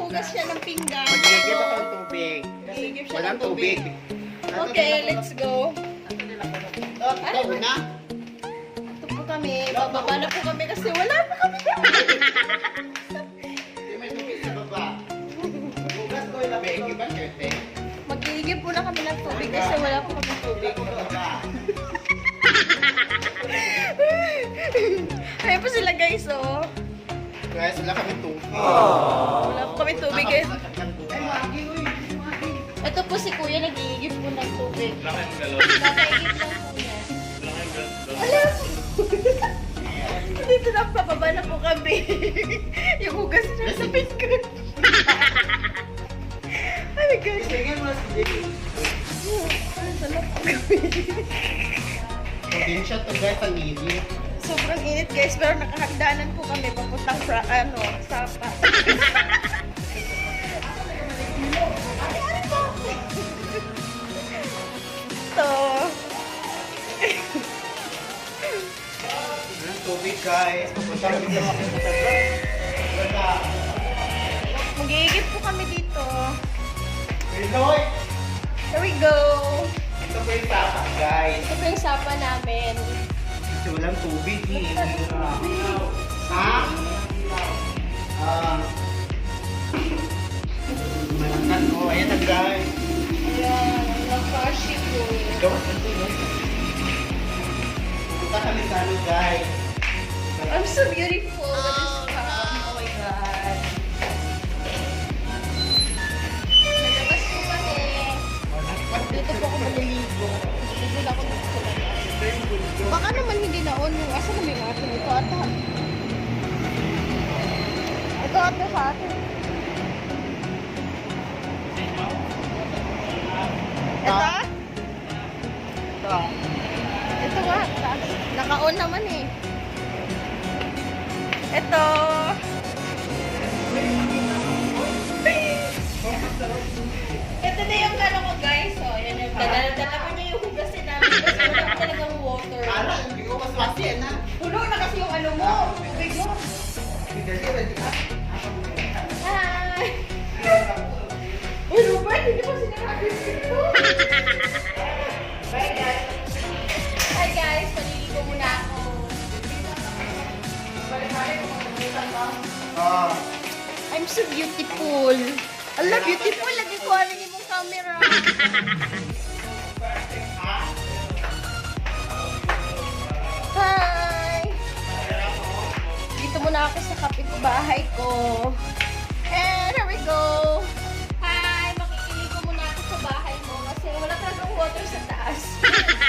naghuhugas siya ng pinggan. Magigib ako ng tubig. Nagigib siya Walang ng tubig. tubig. Okay, let's go. Ito muna. Ito po kami. Bababa na po kami kasi wala pa kami. Hindi may tubig sa baba. Hugas ko yung labig. Iba syerte. Magigib po na kami ng tubig kasi wala pa kami tubig. Ayan po sila guys, oh. Guys, wala kami tubig. Wala po kami tubig eh. Ito po si kuya nag-iigib po ng tubig. Nakaigib lang po niya. Alam! Dito na, papaba na po kami. Yung hugas niya sa pinggan. Oh my gosh. Salap po kami. Probinsya to guys, ang init. Sobrang init guys, pero nakahagdanan po kami papuntang Sapa. Ito. Ang tubig guys. Pupunta kami sa mga ganda. Mag-iigib po kami dito. Pinoy! Here we go. Ito po yung tapa guys. Ito po yung Sapa namin. Kasi walang tubig eh. Ha? Malakan mo. Ayan na guys. Ayan, nakashi po. Ito. Pupunta kami sa ano guys. I'm so beautiful. Oh my God. Nalabas po kami. Dito po ako maliligo. Dito na ako nagsulala. Baka naman hindi na on yung asa naman yung akin. Ito ata. Ito ata sa akin. Ito? Ito. Ito nga. Naka-on naman eh. Ito. Ito na yung ano ko guys. So, yan yung dala ko niya yung hugasin namin kasi wala ko talagang water. Kala, hindi ko maswasi yan ha. Puno na kasi yung ano mo. Tubig mo. Hi! Uy, Robert, hindi mo sinabi dito. Bye guys. Hi guys, paliligo muna ako. Ah. I'm so beautiful. Ala, beautiful. Lagi ko ano yung mong camera. Hi! Dito muna ako sa kapitbahay ko. And here we go. Hi! Makikinig ko muna ako sa bahay mo kasi wala talagang water sa taas.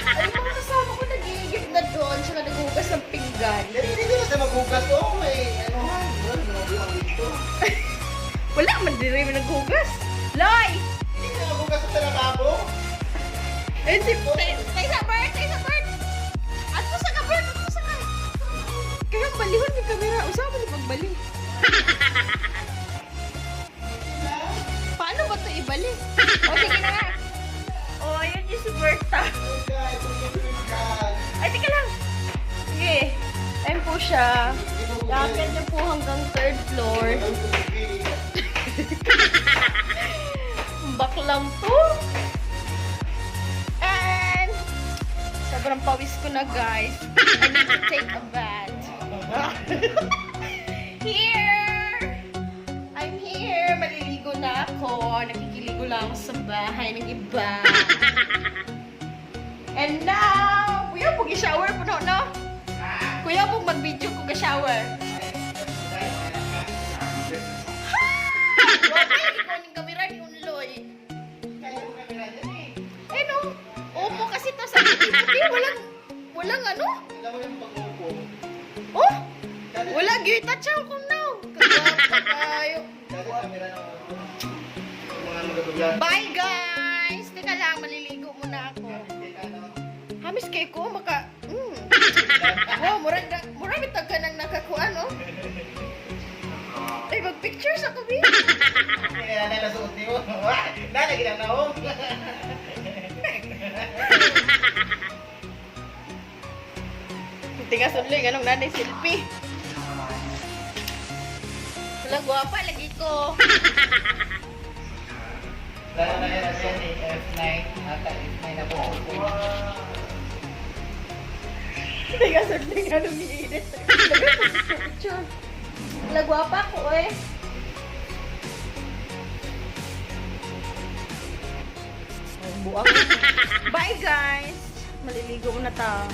Ay, mga kasama ko nag-iigib na doon tsaka naghugas ng pinggan. Hindi ko na sa maghugas ko. May ano ha. Dito. Wala man din rin naghugas. Loy! Hindi ko na maghugas sa talababo. Eh, si Tay sa bird! Tay sa bird! Ato sa ka, bird! Ato sa ka! Kaya balihon yung camera. Usama niyo pagbalik. Paano ba ito ibalik? O, sige na nga. O, ayun yung si Berta. Ay, tika lang. Sige. Ayun po siya. Lakad niya po hanggang 3rd floor. Baklang po. And, sobrang pawis ko na guys. I need to take a bath. Here! I'm here. Maliligo na ako. Nakikiligo lang ako sa bahay ng iba. And now, kuya, pag-shower po no? Kuya, pag mag-video ko ka-shower. Okay, ikaw ng kamera ni Unloy. Eh no, opo kasi to sa puti-puti. Walang ano? Oh? Wala, gita siya kung now. Kagayo. Bye guys! Teka lang, maliligo muna ako. Hamis kay ko, Oh, murag ka nang nakakuha, no? Ay, mag-pictures ako, Bi. Kaya nalasot niyo. Nalagyan na ako. Tingas ulit, ganong nanay selfie. Wala, guwapa, lagi ko. Lalo na yan yan eh, F9. Ata F9 na po. Teka, sandali nga lumiinit. Picture. Wala, guwapa ko eh. Buang. Bye guys! Maliligo na ta.